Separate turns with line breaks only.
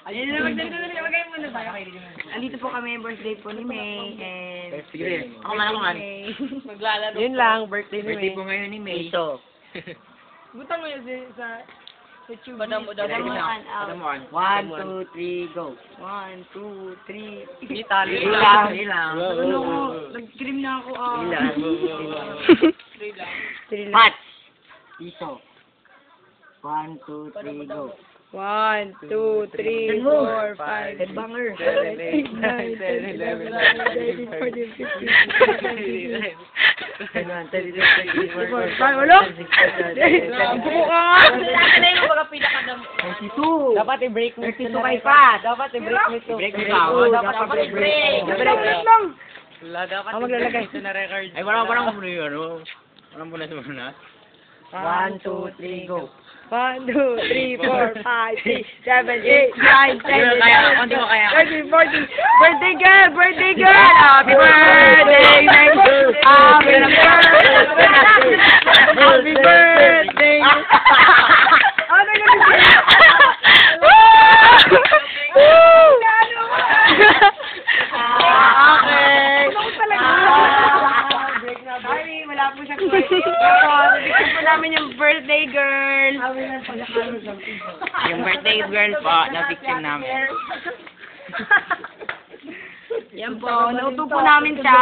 Ayun na, magdali muna tayo. Andito po kami, birthday po ni May, and...
Sige, ako man.
Maglalaro.
Yun lang, birthday ni
Birthday
May.
po ngayon ni May. So,
Butang mo yun sa YouTube.
Badam mo daw.
Padamuan. 1, 2, 3, go.
1, 2, 3.
Hindi tali.
Ilang.
Ano ko, nag-dream na ako.
Ilang.
3 lang.
Patch. Piso. 1, 2, 3, go.
1, 2, 3, 4, 5,
Headbanger.
7, 8, 9, 10, 11, 12, 13, 14, 15, 16, 17, 18, 19, 20, 21, 22, 23, 24, 25, wala? Buko ka nga!
Laki na yung mga pinakadam.
22.
Dapat i-break mo.
32 kay Pat.
Dapat i-break mo ito.
Break mo ito.
Dapat i-break.
Dapat lang!
Wala, dapat
maglalagay.
ito na record.
Ay, walang muna yun, ano? Walang muna muna. 1, 2, 3, go.
1, 2, 3, 4, 5, 6, 7, 8, 9, 10, 11, 12, 13, 14. Birthday girl! Birthday girl! Happy birthday! Happy birthday! Happy birthday! Ano okay! Sorry, wala po siyang birthday. Nabigyan po namin yung birthday girl.
Yung birthday girl po, na-victim namin.
Yan po, nauto po namin siya.